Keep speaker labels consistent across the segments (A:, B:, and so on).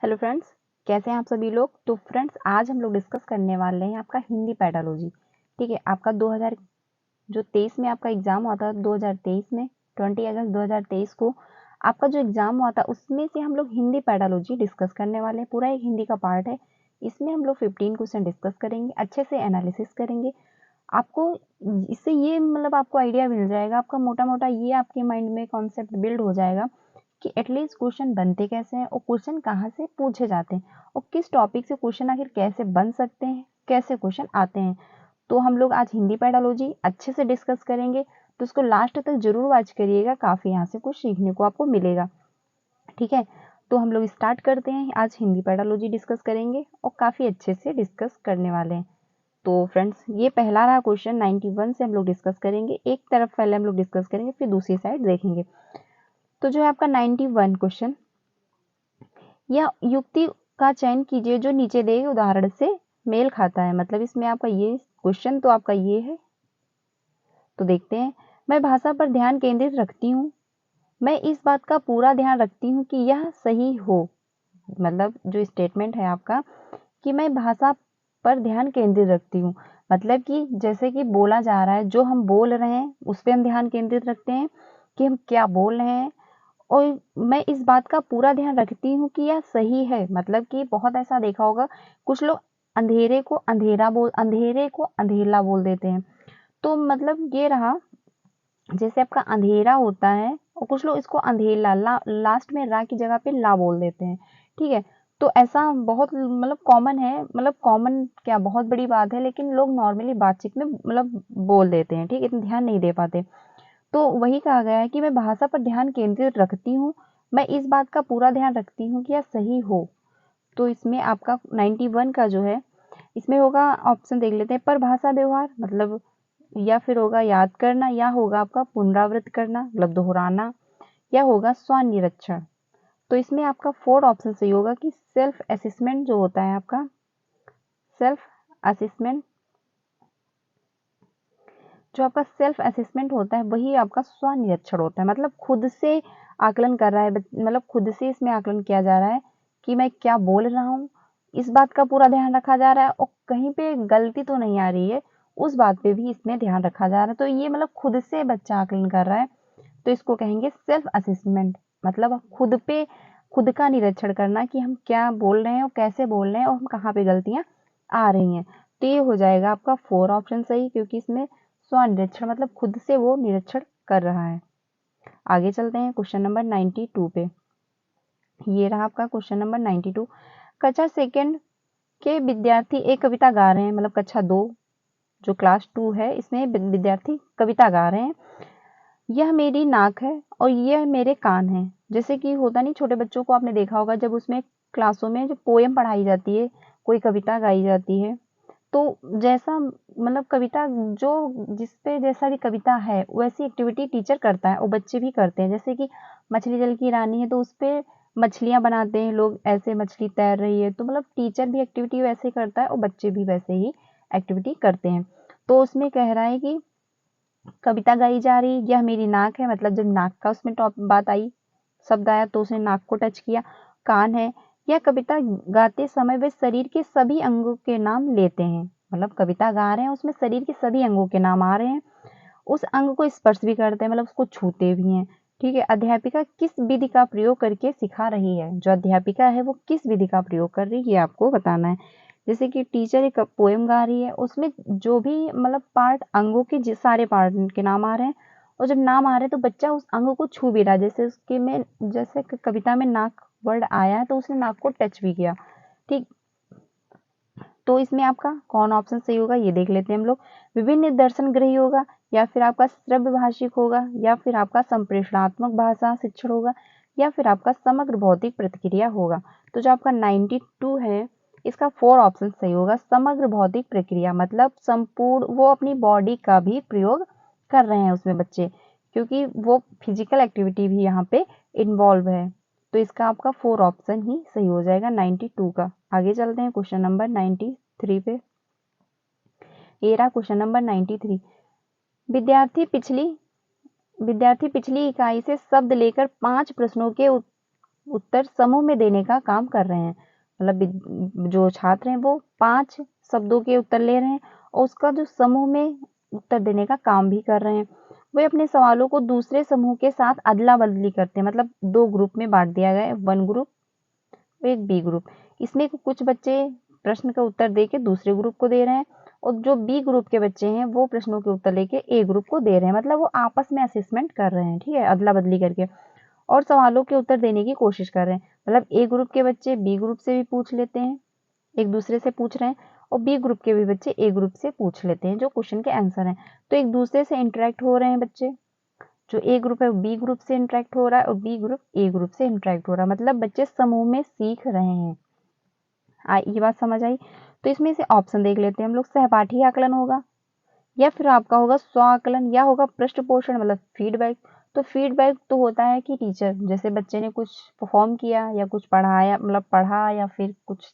A: Hello friends, कैसे हैं आप सभी लोग। तो फ्रेंड्स, आज हम लोग डिस्कस करने वाले हैं आपका हिंदी पेडालॉजी। ठीक है, आपका 2000 जो 23 में आपका एग्जाम हुआ था, 2023 में 20 अगस्त 2023 को आपका जो एग्जाम हुआ था, उसमें से हम लोग हिंदी पेडालॉजी डिस्कस करने वाले हैं। पूरा एक हिंदी का पार्ट है। इसमें हम लोग 15 क्वेश्चन डिस्कस करेंगे, अच्छे से एनालिसिस करेंगे। आपको इससे ये आपको आइडिया मिल जाएगा, आपका मोटा मोटा ये आपके माइंड में कॉन्सेप्ट बिल्ड हो जाएगा कि एटलीस्ट क्वेश्चन बनते कैसे हैं और क्वेश्चन कहाँ से पूछे जाते हैं और किस टॉपिक से क्वेश्चन आखिर कैसे बन सकते हैं, कैसे क्वेश्चन आते हैं। तो हम लोग आज हिंदी पेडालॉजी अच्छे से डिस्कस करेंगे, तो उसको लास्ट तक जरूर वॉच करिएगा, काफ़ी यहाँ से कुछ सीखने को आपको मिलेगा। ठीक है, तो हम लोग स्टार्ट करते हैं। आज हिंदी पेडालॉजी डिस्कस करेंगे और काफ़ी अच्छे से डिस्कस करने वाले हैं। तो फ्रेंड्स, ये पहला रहा क्वेश्चन 91 से हम लोग डिस्कस करेंगे। एक तरफ पहले हम लोग डिस्कस करेंगे, फिर दूसरी साइड देखेंगे। तो जो है आपका 91 क्वेश्चन, यह युक्ति का चयन कीजिए जो नीचे दिए उदाहरण से मेल खाता है। मतलब इसमें आपका ये क्वेश्चन तो आपका ये है। तो देखते हैं। मैं भाषा पर ध्यान केंद्रित रखती हूँ। मैं इस बात का पूरा ध्यान रखती हूँ कि यह सही हो। मतलब जो स्टेटमेंट है आपका कि मैं भाषा पर ध्यान केंद्रित रखती हूँ, मतलब कि जैसे कि बोला जा रहा है, जो हम बोल रहे हैं उस पर हम ध्यान केंद्रित रखते हैं कि हम क्या बोल रहे हैं। और मैं इस बात का पूरा ध्यान रखती हूँ कि यह सही है। मतलब कि बहुत ऐसा देखा होगा, कुछ लोग अंधेरे को अंधेला बोल देते हैं। तो मतलब ये रहा, जैसे आपका अंधेरा होता है और कुछ लोग इसको अंधेला लास्ट में रा की जगह पे ला बोल देते हैं। ठीक है, तो ऐसा बहुत कॉमन है। कॉमन क्या, बहुत बड़ी बात है, लेकिन लोग नॉर्मली बातचीत में बोल देते हैं। ठीक है, इतना ध्यान नहीं दे पाते। तो वही कहा गया है कि मैं भाषा पर ध्यान केंद्रित रखती हूँ। मैं इस बात का पूरा ध्यान रखती हूँ कि यह सही हो। तो इसमें आपका 91 का जो है, इसमें होगा, ऑप्शन देख लेते हैं, परभाषा व्यवहार, मतलब या फिर होगा याद करना, या होगा आपका पुनरावृत्त करना, मतलब दोहराना, या होगा स्वनिरीक्षण। तो इसमें आपका 4 ऑप्शन सही होगा कि सेल्फ असेसमेंट जो होता है आपका, सेल्फ असेसमेंट, जो आपका सेल्फ असेसमेंट होता है वही आपका स्वनिरीक्षण होता है। मतलब खुद से आकलन कर रहा है, मतलब खुद से इसमें आकलन किया जा रहा है कि मैं क्या बोल रहा हूँ, इस बात का पूरा ध्यान रखा जा रहा है और कहीं पे गलती तो नहीं आ रही है, उस बात पे भी इसमें ध्यान रखा जा रहा है। तो ये खुद से बच्चा आकलन कर रहा है, तो इसको कहेंगे सेल्फ असेसमेंट। मतलब खुद का निरीक्षण करना कि हम क्या बोल रहे हैं और कैसे बोल रहे हैं और हम कहाँ पे गलतियां आ रही हैं। तो ये हो जाएगा आपका 4 ऑप्शन सही, क्योंकि इसमें स्वनिरीक्षण मतलब खुद से वो निरीक्षण कर रहा है। आगे चलते हैं क्वेश्चन नंबर 92 पे। ये रहा आपका क्वेश्चन नंबर 92। कक्षा सेकंड के विद्यार्थी एक कविता गा रहे हैं। मतलब कक्षा 2 जो क्लास 2 है, इसमें विद्यार्थी कविता गा रहे हैं। यह मेरी नाक है और यह मेरे कान हैं। जैसे कि होता नहीं, छोटे बच्चों को आपने देखा होगा, जब उसमें क्लासों में जो पोयम पढ़ाई जाती है, कोई कविता गाई जाती है, तो जैसा कविता जो जिस पे जैसा भी कविता है वैसी एक्टिविटी टीचर करता है और बच्चे भी करते हैं। जैसे कि मछली जल की रानी है, तो उस पे मछलियां बनाते हैं लोग, ऐसे मछली तैर रही है, तो टीचर भी एक्टिविटी वैसे करता है और बच्चे भी वैसे ही एक्टिविटी करते हैं। तो उसमें कह रहा है कि कविता गाई जा रही, यह मेरी नाक है, मतलब जब नाक का उसमें टॉप बात आई, शब्द आया, तो उसने नाक को टच किया। कान है, यह कविता गाते समय वे शरीर के सभी अंगों के नाम लेते हैं। मतलब कविता गा रहे हैं, उसमें शरीर के सभी अंगों के नाम आ रहे हैं, उस अंग को स्पर्श भी करते हैं, मतलब उसको छूते भी हैं। ठीक है, अध्यापिका किस विधि का प्रयोग करके सिखा रही है। जो अध्यापिका है वो किस विधि का प्रयोग कर रही है, ये आपको बताना है। जैसे कि टीचर एक पोएम गा रही है, उसमें जो भी पार्ट, अंगों के सारे पार्ट के नाम आ रहे हैं, और जब नाम आ रहे हैं तो बच्चा उस अंग को छू भी रहा है। जैसे उसके में, जैसे कविता में नाक वर्ड आया है, तो उसने नाक को टच भी किया। ठीक, तो इसमें आपका कौन ऑप्शन सही होगा ये देख लेते हैं हम लोग। विभिन्न दर्शन ग्रही होगा, या फिर आपका श्रव्य भाषिक होगा, या फिर आपका संप्रेषणात्मक भाषा शिक्षण होगा, या फिर आपका समग्र भौतिक प्रतिक्रिया होगा। तो जो आपका 92 है, इसका 4 ऑप्शन सही होगा। समग्र भौतिक प्रक्रिया मतलब संपूर्ण, वो अपनी बॉडी का भी प्रयोग कर रहे हैं उसमें बच्चे, क्योंकि वो फिजिकल एक्टिविटी भी यहाँ पे इन्वॉल्व है। तो इसका आपका 4 ऑप्शन ही सही हो जाएगा 92 का। आगे चलते हैं क्वेश्चन नंबर 93 पे। ये रहा क्वेश्चन नंबर 93। विद्यार्थी पिछली इकाई से शब्द लेकर 5 प्रश्नों के उत्तर समूह में देने का काम कर रहे हैं। मतलब जो छात्र हैं वो 5 शब्दों के उत्तर ले रहे हैं और उसका जो समूह में उत्तर देने का काम भी कर रहे हैं। वे अपने सवालों को दूसरे समूह के साथ अदला-बदली करते हैं। मतलब 2 ग्रुप में बाँट दिया गया है, 1 ग्रुप और एक बी ग्रुप। इसमें कुछ बच्चे प्रश्न का उत्तर देके दूसरे ग्रुप को दे रहे हैं और जो बी ग्रुप के बच्चे हैं वो प्रश्नों के उत्तर लेके ए ग्रुप को दे रहे हैं। मतलब वो आपस में असेसमेंट कर रहे हैं, ठीक है, अदला-बदली करके और सवालों के उत्तर देने की कोशिश कर रहे हैं। मतलब ए ग्रुप के बच्चे बी ग्रुप से भी पूछ लेते हैं, एक दूसरे से पूछ रहे हैं और बी ग्रुप के भी बच्चे ए ग्रुप से पूछ लेते हैं जो क्वेश्चन के आंसर हैं। तो एक दूसरे से इंटरेक्ट हो रहे हैं बच्चे। जो ए ग्रुप है वो बी ग्रुप से इंटरेक्ट हो रहा है और बी ग्रुप ए ग्रुप से इंटरेक्ट हो रहा है। मतलब बच्चे समूह में सीख रहे हैं। ये बात समझ आई? तो इसमें से ऑप्शन देख लेते हैं हम लोग। सहपाठी आकलन होगा या फिर आपका होगा स्व आकलन या होगा पृष्ठ पोषण मतलब फीडबैक। तो फीडबैक तो होता है कि टीचर जैसे बच्चे ने कुछ परफॉर्म किया या कुछ पढ़ाया, मतलब पढ़ा या फिर कुछ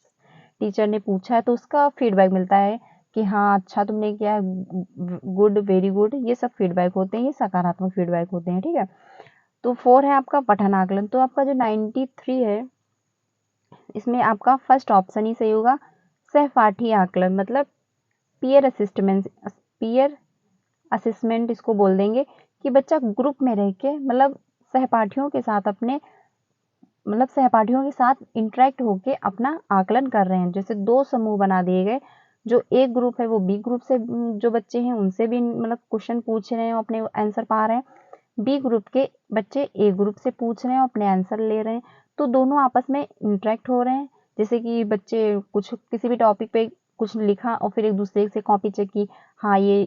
A: टीचर ने पूछा है तो उसका फीडबैक मिलता है कि हाँ अच्छा तुमने किया, गुड, वेरी गुड, ये सब फीडबैक होते हैं, ये सकारात्मक फीडबैक होते हैं, ठीक है। तो 4 है आपका पठन आकलन। तो आपका जो 93 है इसमें आपका फर्स्ट ऑप्शन ही सही होगा, सहपाठी आकलन मतलब पीयर असेसमेंट इसको बोल देंगे कि बच्चा ग्रुप में रह के मतलब सहपाठियों के साथ अपने मतलब सहपाठियों के साथ इंटरेक्ट होके अपना आकलन कर रहे हैं। जैसे 2 समूह बना दिए गए, जो एक ग्रुप है वो बी ग्रुप से जो बच्चे हैं उनसे भी मतलब क्वेश्चन पूछ रहे हैं और अपने आंसर पा रहे हैं, बी ग्रुप के बच्चे ए ग्रुप से पूछ रहे हैं और अपने आंसर ले रहे हैं। तो दोनों आपस में इंटरेक्ट हो रहे हैं। जैसे कि बच्चे कुछ किसी भी टॉपिक पे कुछ लिखा और फिर एक दूसरे से कॉपी चेक की, हाँ ये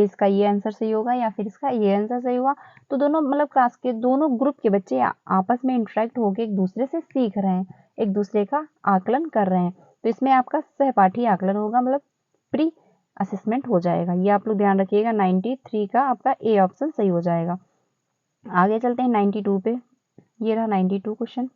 A: इसका ये आंसर सही होगा या फिर इसका ये आंसर सही होगा। तो दोनों मतलब क्लास के दोनों ग्रुप के बच्चे आपस में इंटरेक्ट होकर एक दूसरे से सीख रहे हैं, एक दूसरे का आकलन कर रहे हैं। तो इसमें आपका सहपाठी आकलन होगा, मतलब प्री असेसमेंट हो जाएगा। ये आप लोग ध्यान रखिएगा, 93 का आपका ए ऑप्शन सही हो जाएगा। आगे चलते हैं 92 पे। ये रहा 92 क्वेश्चन,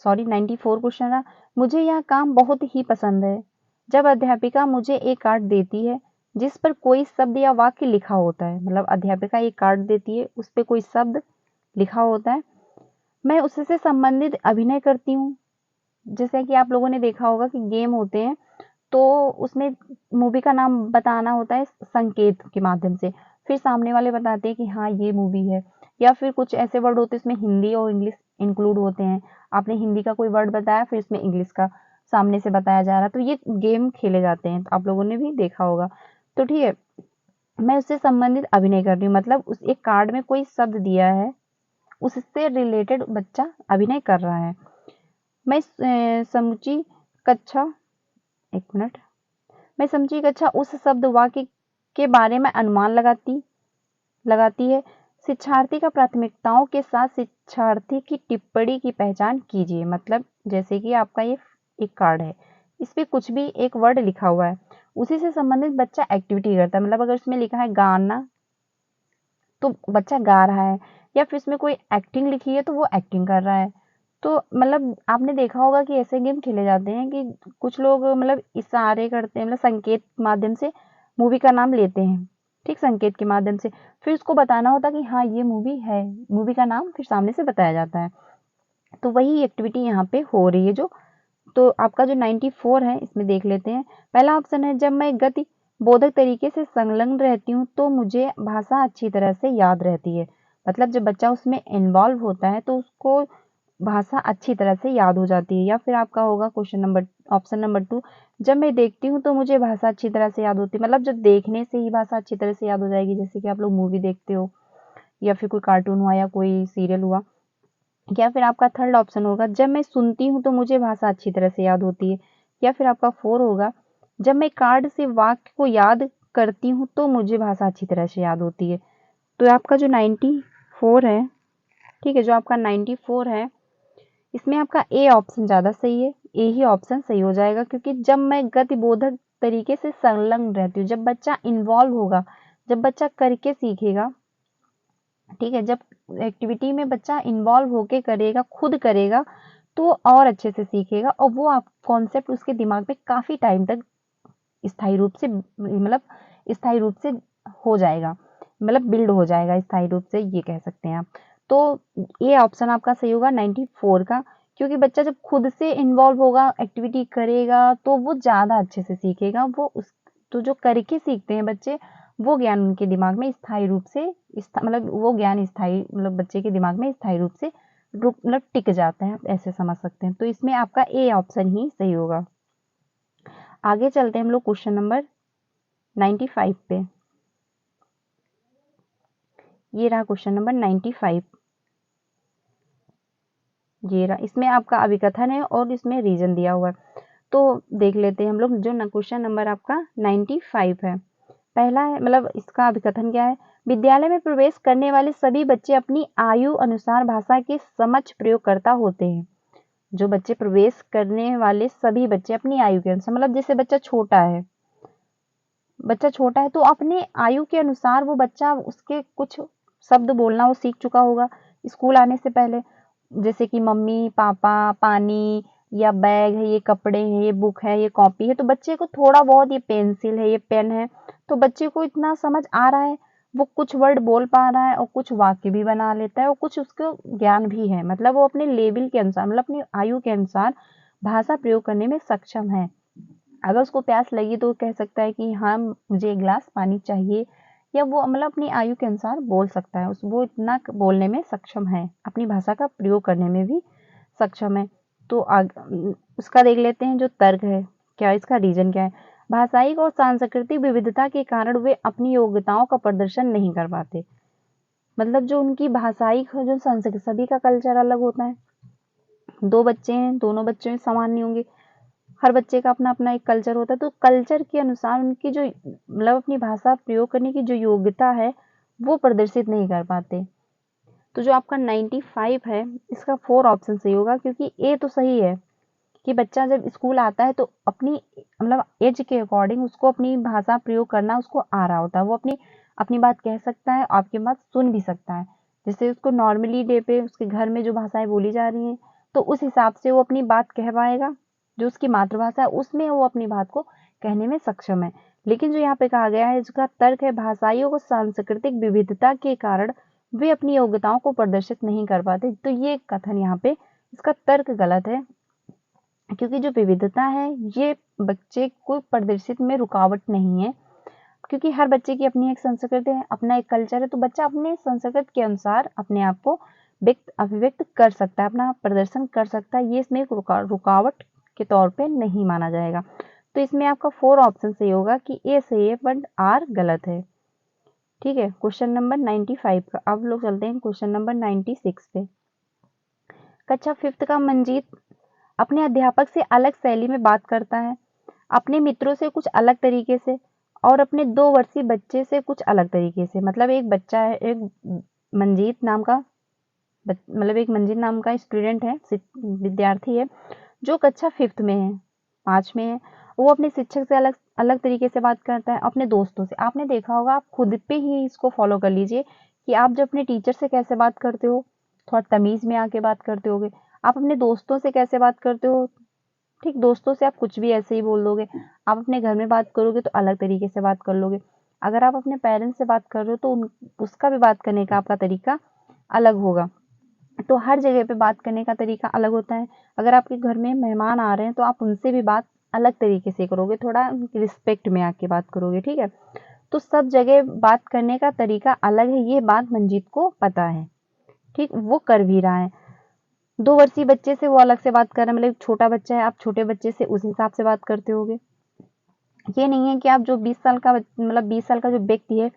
A: सॉरी 94 क्वेश्चन रहा। मुझे यह काम बहुत ही पसंद है। जब अध्यापिका मुझे एक कार्ड देती है जिस पर कोई शब्द या वाक्य लिखा होता है, मतलब अध्यापिका एक कार्ड देती है उस पर कोई शब्द लिखा होता है, मैं उससे संबंधित अभिनय करती हूँ। जैसे कि आप लोगों ने देखा होगा कि गेम होते हैं तो उसमें मूवी का नाम बताना होता है संकेत के माध्यम से, फिर सामने वाले बताते हैं कि हाँ ये मूवी है। या फिर कुछ ऐसे वर्ड होते हैं इसमें हिंदी और इंग्लिश इंक्लूड होते हैं। आपने हिंदी का कोई वर्ड बताया फिर इसमें इंग्लिश का सामने से बताया जा रहा है, तो ये गेम खेले जाते हैं, तो आप लोगों ने भी देखा होगा। तो ठीक है, मैं उससे संबंधित अभिनय कर रही हूँ, मतलब उस एक कार्ड में कोई शब्द दिया है उससे रिलेटेड बच्चा अभिनय कर रहा है। मैं समूची कक्षा, एक मिनट, मैं समझी कि अच्छा उस शब्द वाक्य के बारे में अनुमान लगाती है। शिक्षार्थी का प्राथमिकताओं के साथ शिक्षार्थी की टिप्पणी की पहचान कीजिए। मतलब जैसे कि आपका ये एक कार्ड है, इस पे कुछ भी एक वर्ड लिखा हुआ है, उसी से संबंधित बच्चा एक्टिविटी करता है। मतलब अगर इसमें लिखा है गाना तो बच्चा गा रहा है, या फिर इसमें कोई एक्टिंग लिखी है तो वो एक्टिंग कर रहा है। तो मतलब आपने देखा होगा कि ऐसे गेम खेले जाते हैं कि कुछ लोग मतलब इशारे करते हैं, मतलब संकेत माध्यम से मूवी का नाम लेते हैं, ठीक, संकेत के माध्यम से फिर उसको बताना होता है कि हाँ ये मूवी है, मूवी का नाम फिर सामने से बताया जाता है। तो वही एक्टिविटी यहाँ पे हो रही है जो। तो आपका जो 94 है इसमें देख लेते हैं। पहला ऑप्शन है, जब मैं गति बोधक तरीके से संलग्न रहती हूँ तो मुझे भाषा अच्छी तरह से याद रहती है। मतलब जब बच्चा उसमें इन्वॉल्व होता है तो उसको भाषा अच्छी तरह से याद हो जाती है। या फिर आपका होगा क्वेश्चन नंबर ऑप्शन नंबर 2, जब मैं देखती हूँ तो मुझे भाषा अच्छी तरह से याद होती है। मतलब जब देखने से ही भाषा अच्छी तरह से याद हो जाएगी, जैसे कि आप लोग मूवी देखते हो या फिर कोई कार्टून हुआ या कोई सीरियल हुआ। या फिर आपका थर्ड ऑप्शन होगा, जब मैं सुनती हूँ तो मुझे भाषा अच्छी तरह से याद होती है। या फिर आपका 4 होगा, जब मैं कार्ड से वाक्य को याद करती हूँ तो मुझे भाषा अच्छी तरह से याद होती है। तो आपका जो 94 है, ठीक है, जो आपका 94 है इसमें आपका ए ऑप्शन ज़्यादा सही है। ए ही ऑप्शन सही हो जाएगा, क्योंकि जब मैं गतिबोधक तरीके से संलग्न रहती हूँ, जब बच्चा इन्वॉल्व होगा, जब बच्चा करके सीखेगा, ठीक है, जब एक्टिविटी में बच्चा इन्वॉल्व होके करेगा, खुद करेगा, तो और अच्छे से सीखेगा और वो आप कॉन्सेप्ट उसके दिमाग में काफ़ी टाइम तक स्थायी रूप से मतलब स्थायी रूप से हो जाएगा, मतलब बिल्ड हो जाएगा स्थायी रूप से, ये कह सकते हैं आप। तो ये ऑप्शन आपका सही होगा 94 का, क्योंकि बच्चा जब खुद से इन्वॉल्व होगा, एक्टिविटी करेगा, तो वो ज़्यादा अच्छे से सीखेगा। वो उस तो जो करके सीखते हैं बच्चे, वो ज्ञान उनके दिमाग में स्थायी रूप से मतलब वो ज्ञान स्थायी मतलब बच्चे के दिमाग में स्थायी रूप से मतलब टिक जाता है, आप ऐसे समझ सकते हैं। तो इसमें आपका ए ऑप्शन ही सही होगा। आगे चलते हैं हम लोग क्वेश्चन नंबर 95 पे। ये रहा क्वेश्चन नंबर 95। ये रहा, इसमें आपका अभिकथन है और इसमें रीजन दिया हुआ है। तो देख लेते हैं हम लोग। जो क्वेश्चन नंबर आपका 95 है, पहला है मतलब इसका अभिकथन क्या है। विद्यालय में प्रवेश करने वाले सभी बच्चे अपनी आयु अनुसार भाषा के समक्ष प्रयोगकर्ता होते हैं। जो बच्चे प्रवेश करने वाले सभी बच्चे अपनी आयु के अनुसार, मतलब जैसे बच्चा छोटा है तो अपने आयु के अनुसार वो बच्चा उसके कुछ शब्द बोलना वो सीख चुका होगा स्कूल आने से पहले, जैसे कि मम्मी पापा, पानी, या बैग है, ये कपड़े हैं, ये बुक है, ये कॉपी है। तो बच्चे को थोड़ा बहुत, ये पेंसिल है, ये पेन है, तो बच्चे को इतना समझ आ रहा है, वो कुछ वर्ड बोल पा रहा है और कुछ वाक्य भी बना लेता है और कुछ उसको ज्ञान भी है। मतलब वो अपने लेवल के अनुसार, मतलब अपनी आयु के अनुसार भाषा प्रयोग करने में सक्षम है। अगर उसको प्यास लगी तो वो कह सकता है कि हाँ मुझे एक गिलास पानी चाहिए, या वो मतलब अपनी आयु के अनुसार बोल सकता है। वो इतना बोलने में सक्षम है, अपनी भाषा का प्रयोग करने में भी सक्षम है। तो उसका देख लेते हैं जो तर्क है, क्या इसका रीजन क्या है। भाषाई और सांस्कृतिक विविधता के कारण वे अपनी योग्यताओं का प्रदर्शन नहीं कर पाते। मतलब जो उनकी भाषाई जो संस्कृति, सभी का कल्चर अलग होता है। दो बच्चे हैं, दोनों बच्चे समान नहीं होंगे, हर बच्चे का अपना अपना एक कल्चर होता है। तो कल्चर के अनुसार उनकी जो मतलब अपनी भाषा प्रयोग करने की जो योग्यता है वो प्रदर्शित नहीं कर पाते। तो जो आपका 95 है, इसका 4 ऑप्शन सही होगा, क्योंकि ए तो सही है कि बच्चा जब स्कूल आता है तो अपनी मतलब एज के अकॉर्डिंग उसको अपनी भाषा प्रयोग करना उसको आ रहा होता है। वो अपनी अपनी बात कह सकता है, आपकी बात सुन भी सकता है। जैसे उसको नॉर्मली डे पे उसके घर में जो भाषाएं बोली जा रही हैं, तो उस हिसाब से वो अपनी बात कह पाएगा। जो उसकी मातृभाषा है उसमें वो अपनी बात को कहने में सक्षम है। लेकिन जो यहाँ पे कहा गया है, इसका तर्क है भाषाइयों को सांस्कृतिक विविधता के कारण वे अपनी योग्यताओं को प्रदर्शित नहीं कर पाते। तो ये कथन यहाँ पे इसका तर्क गलत है, क्योंकि जो विविधता है ये बच्चे को प्रदर्शित में रुकावट नहीं है, क्योंकि हर बच्चे की अपनी एक संस्कृति है, अपना एक कल्चर है। तो बच्चा अपने संस्कृति के अनुसार अपने आप को अभिव्यक्त कर सकता है, अपना प्रदर्शन कर सकता है। ये इसमें एक रुकावट के तौर पे नहीं माना जाएगा। तो इसमें आपका 4 ऑप्शन सही होगा कि ए सही है बट आर गलत है। ठीक है, क्वेश्चन नंबर 95 का। अब लोग चलते हैं क्वेश्चन नंबर 96 पे। कक्षा 5th का मंजीत अपने अध्यापक से अलग शैली में बात करता है, अपने मित्रों से कुछ अलग तरीके से, और अपने 2 वर्षीय बच्चे से कुछ अलग तरीके से। मतलब एक बच्चा है, एक मंजीत नाम का मतलब एक मंजीत नाम का स्टूडेंट है, विद्यार्थी है, जो कक्षा 5th में है, 5 में है। वो अपने शिक्षक से अलग अलग तरीके से बात करता है, अपने दोस्तों से। आपने देखा होगा, आप खुद पे ही इसको फॉलो कर लीजिए कि आप जब अपने टीचर से कैसे बात करते हो, थोड़ा तमीज में आके बात करते होगे। आप अपने दोस्तों से कैसे बात करते हो, ठीक, दोस्तों से आप कुछ भी ऐसे ही बोल दोगे। आप अपने घर में बात करोगे तो अलग तरीके से बात कर लोगे। अगर आप अपने पेरेंट्स से बात कर रहे हो तो उसका भी बात करने का आपका तरीका अलग होगा। तो हर जगह पे बात करने का तरीका अलग होता है। अगर आपके घर में मेहमान आ रहे हैं तो आप उनसे भी बात अलग तरीके से करोगे, थोड़ा रिस्पेक्ट में आके बात करोगे। ठीक है, तो सब जगह बात करने का तरीका अलग है, ये बात मंजीत को पता है। ठीक, वो कर भी रहा है। 2 वर्षीय बच्चे से वो अलग से बात कर रहा है, मतलब छोटा बच्चा है, आप छोटे बच्चे से उस हिसाब से बात करते होगे। ये नहीं है कि आप जो 20 साल का मतलब 20 साल का जो व्यक्ति है,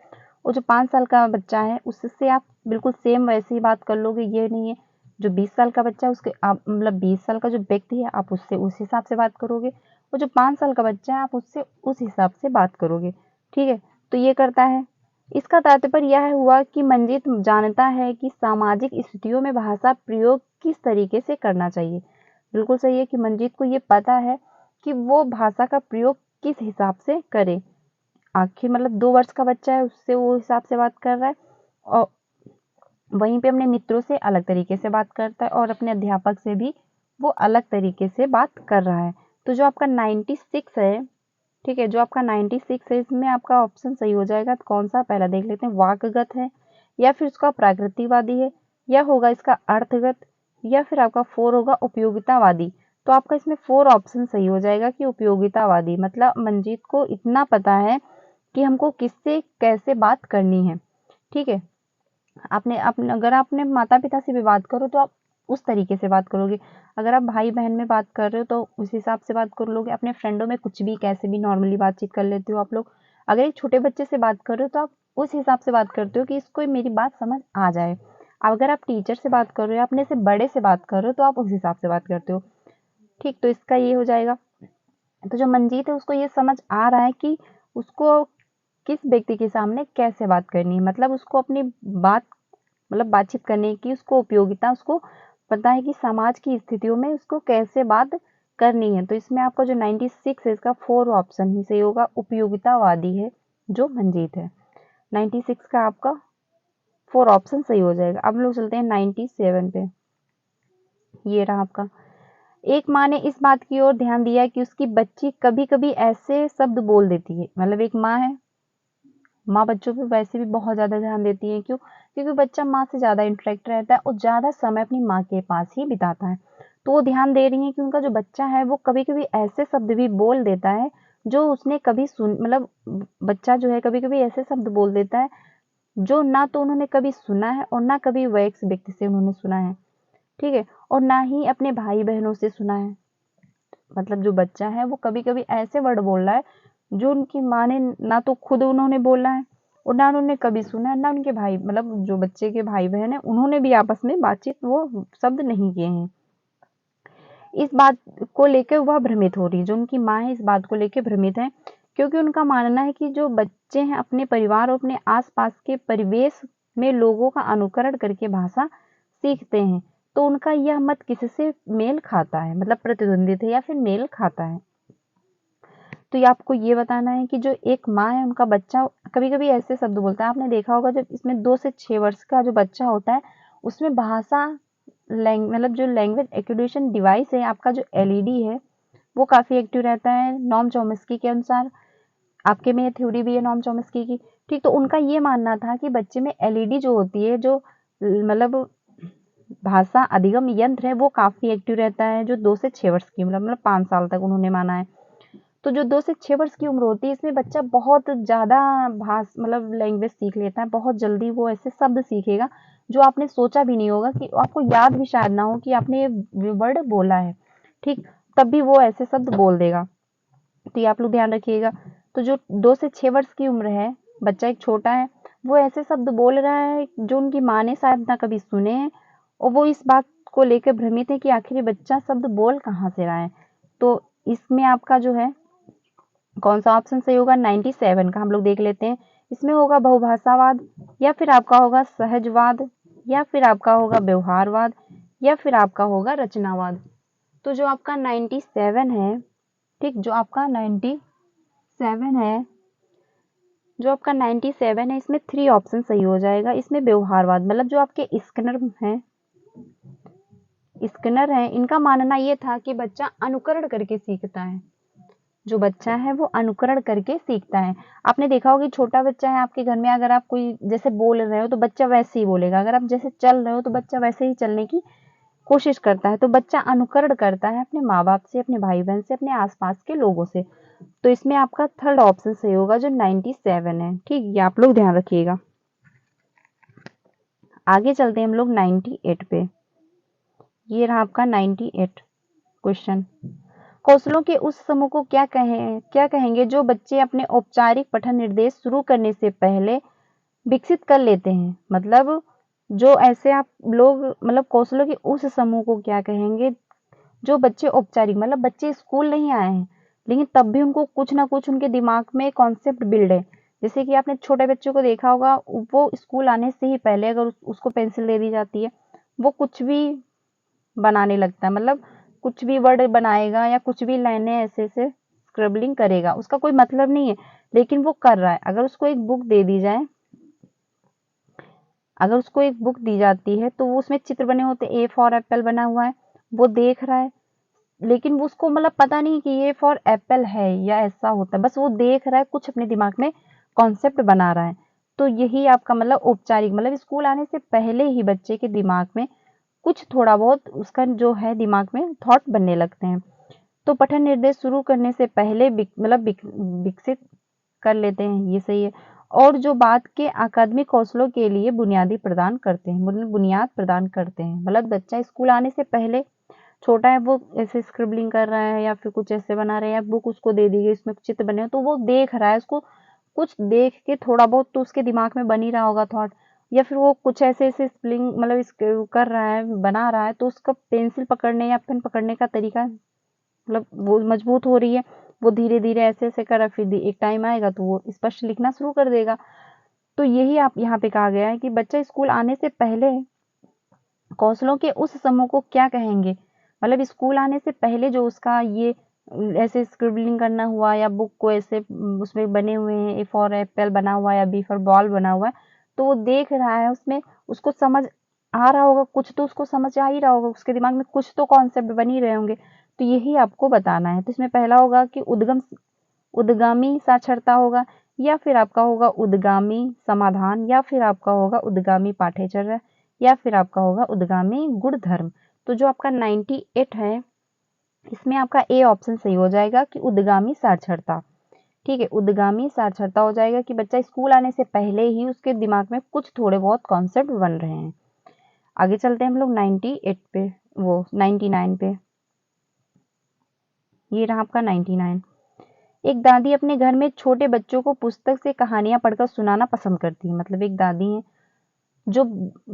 A: वो जो 5 साल का बच्चा है उससे आप बिल्कुल सेम वैसे ही बात कर लोगे, ये नहीं है। जो 20 साल का बच्चा है उसके आप मतलब 20 साल का जो व्यक्ति है आप उससे उस हिसाब से बात करोगे, वो जो 5 साल का बच्चा है आप उससे उस हिसाब से बात करोगे। ठीक है, तो ये करता है। इसका तात्पर्य यह हुआ कि मंजीत जानता है कि सामाजिक स्थितियों में भाषा प्रयोग किस तरीके से करना चाहिए। बिल्कुल सही है कि मंजीत को ये पता है कि वो भाषा का प्रयोग किस हिसाब से करे। आखिर मतलब 2 वर्ष का बच्चा है, उससे वो हिसाब से बात कर रहा है, और वहीं पे अपने मित्रों से अलग तरीके से बात करता है, और अपने अध्यापक से भी वो अलग तरीके से बात कर रहा है। तो जो आपका 96 है, ठीक है, जो आपका 96 है, इसमें आपका ऑप्शन सही हो जाएगा। तो कौन सा, पहला देख लेते हैं, वाकगत है, या फिर उसका प्राकृतिकवादी है, या होगा इसका अर्थगत, या फिर आपका 4 होगा उपयोगितावादी। तो आपका इसमें 4 ऑप्शन सही हो जाएगा कि उपयोगितावादी, मतलब मंजीत को इतना पता है कि हमको किससे कैसे बात करनी है। ठीक है, अगर आपने माता पिता से भी बात करो तो आप उस तरीके से बात करोगे, अगर आप भाई बहन में बात कर रहे हो तो उस हिसाब से बात कर लोगे, अपने फ्रेंडों में कुछ भी कैसे भी नॉर्मली बातचीत कर लेते हो आप लोग। अगर एक छोटे बच्चे से बात कर रहे हो तो आप उस हिसाब से बात करते हो कि इसको मेरी बात समझ आ जाए। अगर आप टीचर से बात कर रहे हो, अपने से बड़े से बात कर रहे हो, तो आप उस हिसाब से बात करते हो। ठीक, तो इसका ये हो जाएगा। तो जो मंजीत है उसको ये समझ आ रहा है कि उसको किस व्यक्ति के सामने कैसे बात करनी है, मतलब उसको अपनी बात मतलब बातचीत करने की उसको उपयोगिता उसको पता है कि समाज की स्थितियों में उसको कैसे बात करनी है। तो इसमें आपका जो 96 है इसका 4 ऑप्शन ही सही होगा, उपयोगितावादी है जो मंजीत है। 96 का आपका 4 ऑप्शन सही हो जाएगा। अब लोग चलते हैं 97 पे। ये रहा आपका, एक माँ ने इस बात की ओर ध्यान दिया कि उसकी बच्ची कभी कभी ऐसे शब्द बोल देती है। मतलब एक माँ है, माँ बच्चों पे वैसे भी बहुत ज़्यादा ध्यान देती है। क्यों? क्योंकि बच्चा माँ से ज़्यादा इंटरेक्ट रहता है और ज़्यादा समय अपनी माँ के पास ही बिताता है। तो वो ध्यान दे रही है कि उनका जो बच्चा है वो कभी-कभी ऐसे शब्द भी बोल देता है जो उसने कभी सुन मतलब बच्चा जो है कभी-कभी ऐसे शब्द बोल देता है जो ना तो उन्होंने कभी सुना है और ना कभी वयस्क व्यक्ति से उन्होंने सुना है। ठीक है? और ना ही अपने भाई-बहनों से सुना है। मतलब जो बच्चा है वो कभी-कभी ऐसे वर्ड बोल रहा है जो उनकी माँ ने ना तो खुद उन्होंने बोला है और ना उन्होंने कभी सुना है, ना उनके भाई मतलब जो बच्चे के भाई-बहन हैं उन्होंने भी आपस में बातचीत वो शब्द नहीं किए हैं। इस बात को लेकर वह भ्रमित हो रही है, जो उनकी माँ है इस बात को लेकर भ्रमित है, क्योंकि उनका मानना है कि जो बच्चे हैं अपने परिवार और अपने आस-पास के परिवेश में लोगों का अनुकरण करके भाषा सीखते हैं। तो उनका यह मत किससे मेल खाता है, मतलब प्रतिद्वंदित है या फिर मेल खाता है। तो ये आपको ये बताना है कि जो एक माँ है उनका बच्चा कभी-कभी ऐसे शब्द बोलता है, आपने देखा होगा जब इसमें 2 से 6 वर्ष का जो बच्चा होता है उसमें भाषा मतलब जो लैंग्वेज एक्विजिशन डिवाइस है आपका जो एलईडी है वो काफ़ी एक्टिव रहता है नॉम चॉम्स्की के अनुसार। आपके में ये थ्योरी भी है नॉम चॉम्स्की की। ठीक, तो उनका ये मानना था कि बच्चे में एलईडी जो होती है जो मतलब भाषा अधिगम यंत्र है वो काफ़ी एक्टिव रहता है जो 2 से 6 वर्ष की मतलब 5 साल तक उन्होंने माना है। तो जो 2 से 6 वर्ष की उम्र होती है इसमें बच्चा बहुत ज़्यादा मतलब लैंग्वेज सीख लेता है, बहुत जल्दी वो ऐसे शब्द सीखेगा जो आपने सोचा भी नहीं होगा, कि आपको याद भी शायद ना हो कि आपने ये वर्ड बोला है। ठीक, तब भी वो ऐसे शब्द बोल देगा। तो ये आप लोग ध्यान रखिएगा। तो जो 2 से 6 वर्ष की उम्र है, बच्चा एक छोटा है, वो ऐसे शब्द बोल रहा है जो उनकी माँ ने शायद ना कभी सुने हैं और वो इस बात को लेकर भ्रमित है कि आखिर ये बच्चा शब्द बोल कहाँ से रहा है। तो इसमें आपका जो है कौन सा ऑप्शन सही होगा? 97 का हम लोग देख लेते हैं। इसमें होगा बहुभाषावाद, या फिर आपका होगा सहजवाद, या फिर आपका होगा व्यवहारवाद, या फिर आपका होगा रचनावाद। तो जो आपका 97 है, ठीक, जो आपका 97 है, जो आपका 97 है इसमें 3 ऑप्शन सही हो जाएगा। इसमें व्यवहारवाद मतलब जो आपके स्किनर हैं इनका मानना ये था कि बच्चा अनुकरण करके सीखता है। जो बच्चा है वो अनुकरण करके सीखता है। आपने देखा होगा कि छोटा बच्चा है आपके घर में, अगर आप कोई जैसे बोल रहे हो तो बच्चा वैसे ही बोलेगा, अगर आप जैसे चल रहे हो तो बच्चा वैसे ही चलने की कोशिश करता है। तो बच्चा अनुकरण करता है अपने माँ बाप से, अपने भाई बहन से, अपने आसपास के लोगों से। तो इसमें आपका थर्ड ऑप्शन सही होगा जो 97 है। ठीक, ये आप लोग ध्यान रखिएगा। आगे चलते हैं हम लोग 98 पे। ये रहा आपका 98 क्वेश्चन। कौशलों के उस समूह को क्या कहेंगे जो बच्चे अपने औपचारिक पठन निर्देश शुरू करने से पहले विकसित कर लेते हैं। मतलब जो ऐसे आप लोग मतलब कौशलों के उस समूह को क्या कहेंगे जो बच्चे औपचारिक मतलब बच्चे स्कूल नहीं आए हैं लेकिन तब भी उनको कुछ ना कुछ उनके दिमाग में कॉन्सेप्ट बिल्ड है। जैसे कि आपने छोटे बच्चों को देखा होगा, वो स्कूल आने से ही पहले अगर उसको पेंसिल दे दी जाती है वो कुछ भी बनाने लगता है। मतलब कुछ भी वर्ड बनाएगा या कुछ भी लाइनें ऐसे ऐसे स्क्रिबलिंग करेगा, उसका कोई मतलब नहीं है लेकिन वो कर रहा है। अगर उसको एक बुक दे दी जाए, अगर उसको एक बुक दी जाती है तो वो उसमें चित्र बने होते, ए फॉर एप्पल बना हुआ है, वो देख रहा है लेकिन वो उसको मतलब पता नहीं कि ये फॉर एप्पल है या ऐसा होता है, बस वो देख रहा है, कुछ अपने दिमाग में कॉन्सेप्ट बना रहा है। तो यही आपका मतलब औपचारिक, मतलब स्कूल आने से पहले ही बच्चे के दिमाग में कुछ थोड़ा बहुत उसका जो है दिमाग में थॉट बनने लगते हैं। तो पठन निर्देश शुरू करने से पहले मतलब विकसित कर लेते हैं, ये सही है। और जो बात के अकादमिक कौशलों के लिए बुनियाद प्रदान करते हैं, मतलब बच्चा स्कूल आने से पहले छोटा है, वो ऐसे स्क्रिबलिंग कर रहा है या फिर कुछ ऐसे बना रहे हैं, या बुक उसको दे दी गई इसमें चित्र बने हो, तो वो देख रहा है, उसको कुछ देख के थोड़ा बहुत तो उसके दिमाग में बन ही रहा होगा थॉट, या फिर वो कुछ ऐसे ऐसे स्पेलिंग मतलब कर रहा है, बना रहा है, तो उसका पेंसिल पकड़ने या पेन पकड़ने का तरीका मतलब वो मजबूत हो रही है, वो धीरे धीरे ऐसे ऐसे कर, फिर एक टाइम आएगा तो वो स्पष्ट लिखना शुरू कर देगा। तो यही आप यहाँ पे कहा गया है कि बच्चा स्कूल आने से पहले कौशलों के उस समूह को क्या कहेंगे, मतलब स्कूल आने से पहले जो उसका ये ऐसे स्क्रिबलिंग करना हुआ, या बुक को ऐसे उसमें बने हुए हैं, ए फॉर एप्पल बना हुआ है या बी फॉर बॉल बना हुआ है, तो वो देख रहा है, उसमें उसको समझ आ रहा होगा, कुछ तो उसको समझ आ ही रहा होगा, उसके दिमाग में कुछ तो कॉन्सेप्ट बन ही रहे होंगे। तो यही आपको बताना है। तो इसमें पहला होगा कि उद्गामी साक्षरता होगा, या फिर आपका होगा उद्गामी समाधान, या फिर आपका होगा उद्गामी पाठ्यचर्या, या फिर आपका होगा उद्गामी गुणधर्म। तो जो आपका 98 है, इसमें आपका ए ऑप्शन सही हो जाएगा कि उद्गामी साक्षरता। ठीक है, उद्गामी साक्षरता हो जाएगा कि बच्चा स्कूल आने से पहले ही उसके दिमाग में कुछ थोड़े बहुत कॉन्सेप्ट बन रहे हैं। आगे चलते हैं हम लोग 98 पे, वो 99 पे। ये रहा आपका 99। एक दादी अपने घर में छोटे बच्चों को पुस्तक से कहानियां पढ़कर सुनाना पसंद करती है। मतलब एक दादी है जो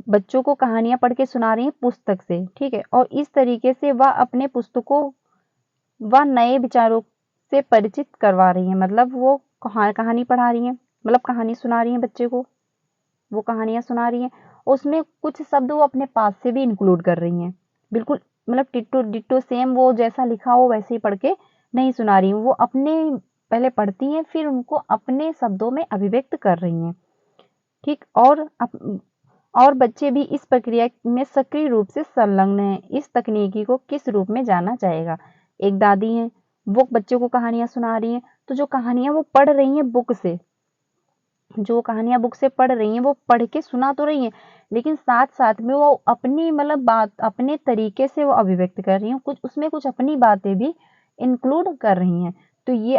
A: बच्चों को कहानियां पढ़ के सुना रही है पुस्तक से, ठीक है, और इस तरीके से वह अपने पुस्तकों व नए विचारों से परिचित करवा रही है। मतलब वो कहानी पढ़ा रही है, मतलब कहानी सुना रही है बच्चे को, वो कहानियां सुना रही है, उसमें कुछ शब्द वो अपने पास से भी इंक्लूड कर रही हैं। बिल्कुल मतलब डिट्टो डिट्टो सेम वो जैसा लिखा हो वैसे ही पढ़ के नहीं सुना रही हूँ, वो अपने पहले पढ़ती हैं, फिर उनको अपने शब्दों में अभिव्यक्त कर रही हैं। ठीक, और बच्चे भी इस प्रक्रिया में सक्रिय रूप से संलग्न हैं। इस तकनीकी को किस रूप में जाना जाएगा? एक दादी हैं, वो बच्चों को कहानियां सुना रही हैं, तो जो कहानियां वो पढ़ रही हैं बुक से, जो कहानियां बुक से पढ़ रही हैं वो पढ़ के सुना तो रही हैं, लेकिन साथ साथ में वो अपनी मतलब बात अपने तरीके से वो अभिव्यक्त कर रही हैं, कुछ उसमें कुछ अपनी बातें भी इंक्लूड कर रही हैं। तो ये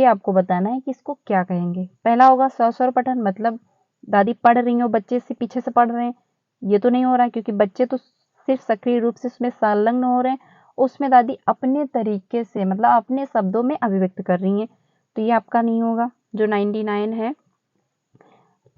A: आपको बताना है कि इसको क्या कहेंगे। पहला होगा सस्वर पठन, मतलब दादी पढ़ रही हो, बच्चे से पीछे से पढ़ रहे हैं, ये तो नहीं हो रहा है क्योंकि बच्चे तो सिर्फ सक्रिय रूप से उसमें संलग्न हो रहे हैं, उसमें दादी अपने तरीके से मतलब अपने शब्दों में अभिव्यक्त कर रही हैं, तो ये आपका नहीं होगा जो 99 है।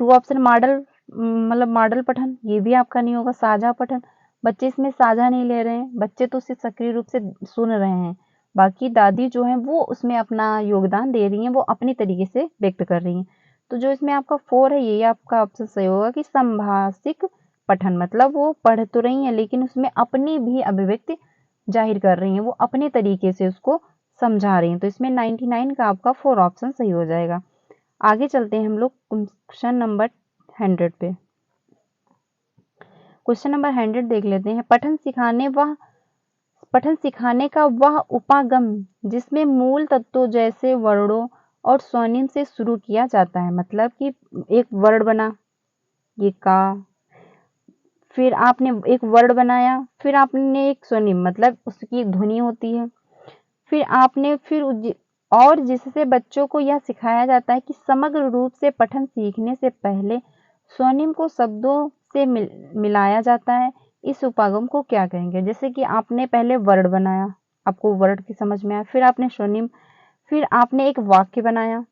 A: 2 ऑप्शन मॉडल, मतलब मॉडल पठन, ये भी आपका नहीं होगा। साझा पठन, बच्चे इसमें साझा नहीं ले रहे हैं, बच्चे तो सिर्फ सक्रिय रूप से सुन रहे हैं, बाकी दादी जो है वो उसमें अपना योगदान दे रही हैं, वो अपनी तरीके से व्यक्त कर रही हैं। तो जो इसमें आपका 4 है, ये आपका ऑप्शन सही होगा कि संभाषिक पठन, मतलब वो पढ़ तो रही हैं लेकिन उसमें अपनी भी अभिव्यक्ति जाहिर कर रही हैं, वो अपने तरीके से उसको समझा रही हैं। तो इसमें 99 का आपका 4 ऑप्शन सही हो जाएगा। आगे चलते हैं हम लोग क्वेश्चन नंबर 100 पे। क्वेश्चन नंबर 100 देख लेते हैं। पठन सिखाने का वह उपागम जिसमें मूल तत्वों जैसे वर्णों और स्वनिम से शुरू किया जाता है। मतलब कि एक वर्ड बना, ये का, फिर आपने एक वर्ड बनाया, फिर आपने एक स्वनिम मतलब उसकी एक ध्वनि होती है, फिर आपने और जिससे बच्चों को यह सिखाया जाता है कि समग्र रूप से पठन सीखने से पहले स्वनिम को शब्दों से मिलाया जाता है। इस उपागम को क्या कहेंगे? जैसे कि आपने पहले वर्ड बनाया, आपको वर्ड की समझ में आया, फिर आपने स्वनिम, फिर आपने एक वाक्य बनाया,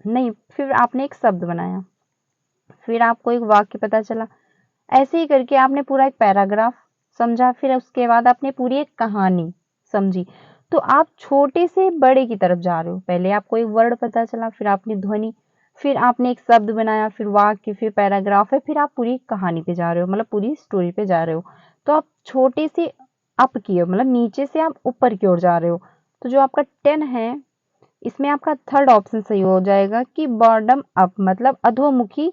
A: नहीं, फिर आपने एक शब्द बनाया, फिर आपको एक वाक्य पता चला, ऐसे ही करके आपने पूरा एक पैराग्राफ समझा, फिर उसके बाद आपने पूरी एक कहानी समझी। तो आप छोटे से बड़े की तरफ जा रहे हो। पहले आपको एक वर्ड पता चला, फिर आपने ध्वनि, फिर आपने एक शब्द बनाया, फिर वाक्य, फिर पैराग्राफ है, फिर आप पूरी कहानी पे जा रहे हो, मतलब पूरी स्टोरी पे जा रहे हो। तो आप छोटे से अप की ओर, मतलब नीचे से आप ऊपर की ओर जा रहे हो। तो जो आपका 10 है, इसमें आपका थर्ड ऑप्शन सही हो जाएगा कि बॉटम अप, मतलब अधोमुखी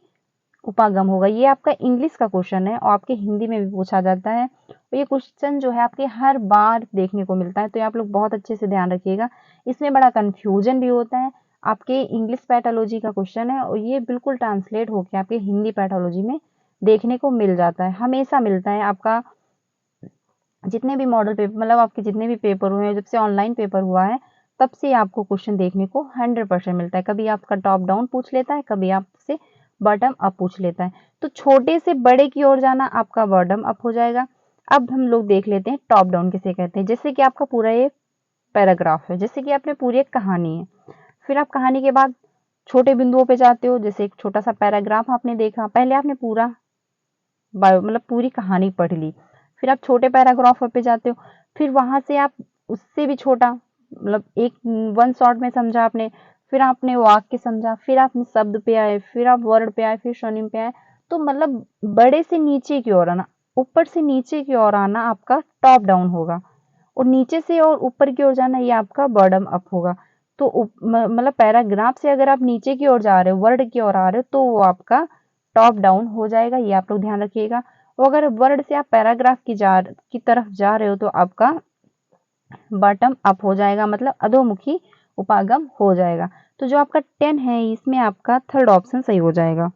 A: उपागम होगा। ये आपका इंग्लिश का क्वेश्चन है और आपके हिंदी में भी पूछा जाता है, और ये क्वेश्चन जो है आपके हर बार देखने को मिलता है, तो ये आप लोग बहुत अच्छे से ध्यान रखिएगा। इसमें बड़ा कंफ्यूजन भी होता है, आपके इंग्लिश पैथोलॉजी का क्वेश्चन है और ये बिल्कुल ट्रांसलेट होकर आपके हिंदी पैथोलॉजी में देखने को मिल जाता है, हमेशा मिलता है। आपका जितने भी मॉडल पेपर मतलब आपके जितने भी पेपर हुए हैं, जब से ऑनलाइन पेपर हुआ है तब से आपको क्वेश्चन देखने को 100% मिलता है। कभी आपका टॉप डाउन पूछ लेता है, कभी आपसे बॉटम अप पूछ लेता है। तो छोटे से बड़े की ओर जाना आपका बॉटम अप हो जाएगा। अब हम लोग देख लेते हैं टॉप डाउन किसे कहते हैं। जैसे कि आपका पूरा ये पैराग्राफ है, जैसे कि आपने पूरी एक कहानी है, फिर आप कहानी के बाद छोटे बिंदुओं पे जाते हो। जैसे एक छोटा सा पैराग्राफ आपने देखा, पहले आपने पूरा बायो मतलब पूरी कहानी पढ़ ली, फिर आप छोटे पैराग्राफ पे जाते हो, फिर वहां से आप उससे भी छोटा मतलब एक वन शॉट में समझा आपने, फिर आपने वाक्य समझा, फिर आपने शब्द पे आए, फिर आप वर्ड पे आए, फिर स्वनिम पे आए। तो मतलब बड़े से नीचे की ओर आना, ऊपर से नीचे की ओर आना आपका टॉप डाउन होगा, और नीचे से और ऊपर की ओर जाना ये आपका बॉटम अप होगा। तो मतलब पैराग्राफ से अगर आप नीचे की ओर जा रहे हो, वर्ड की ओर आ रहे हो, तो वो आपका टॉप डाउन हो जाएगा, ये आप लोग ध्यान रखिएगा। और अगर वर्ड से आप पैराग्राफ की तरफ जा रहे हो तो आपका बॉटम अप हो जाएगा, मतलब अधोमुखी उपागम हो जाएगा। तो जो आपका 10 है इसमें आपका थर्ड ऑप्शन सही हो जाएगा।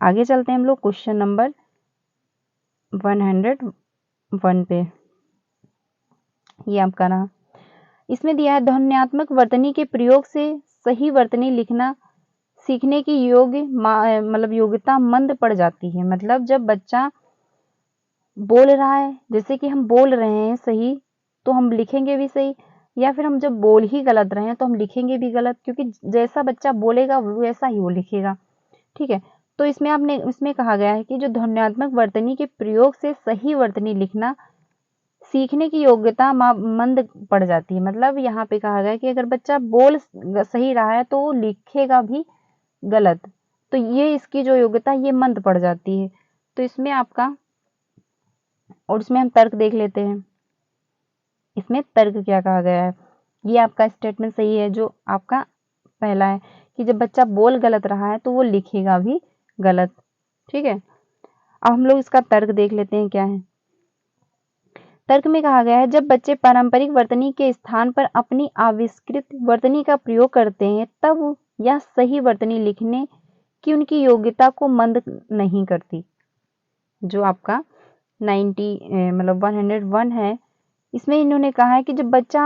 A: आगे चलते हैं हम लोग क्वेश्चन नंबर 101 पे। ये आपका रहा, इसमें दिया है ध्वन्यात्मक वर्तनी के प्रयोग से सही वर्तनी लिखना सीखने की मतलब योग्यता मंद पड़ जाती है। मतलब जब बच्चा बोल रहा है, जैसे कि हम बोल रहे हैं सही तो हम लिखेंगे भी सही, या फिर हम जब बोल ही गलत रहे हैं तो हम लिखेंगे भी गलत, क्योंकि जैसा बच्चा बोलेगा वैसा ही वो लिखेगा। ठीक है, तो इसमें कहा गया है कि जो ध्वन्यात्मक वर्तनी के प्रयोग से सही वर्तनी लिखना सीखने की योग्यता मंद पड़ जाती है। मतलब यहाँ पे कहा गया है कि अगर बच्चा बोल सही रहा है तो वो लिखेगा भी गलत, तो ये इसकी जो योग्यता ये मंद पड़ जाती है। तो इसमें आपका, और इसमें हम तर्क देख लेते हैं, इसमें तर्क क्या कहा गया है। ये आपका स्टेटमेंट सही है जो आपका पहला है कि जब बच्चा बोल गलत रहा है तो वो लिखेगा भी गलत। ठीक है, अब हम लोग इसका तर्क देख लेते हैं क्या है। तर्क में कहा गया है जब बच्चे पारंपरिक वर्तनी के स्थान पर अपनी आविष्कृत वर्तनी का प्रयोग करते हैं तब यह सही वर्तनी लिखने की उनकी योग्यता को मंद नहीं करती। जो आपका 101 है, इसमें इन्होंने कहा है कि जब बच्चा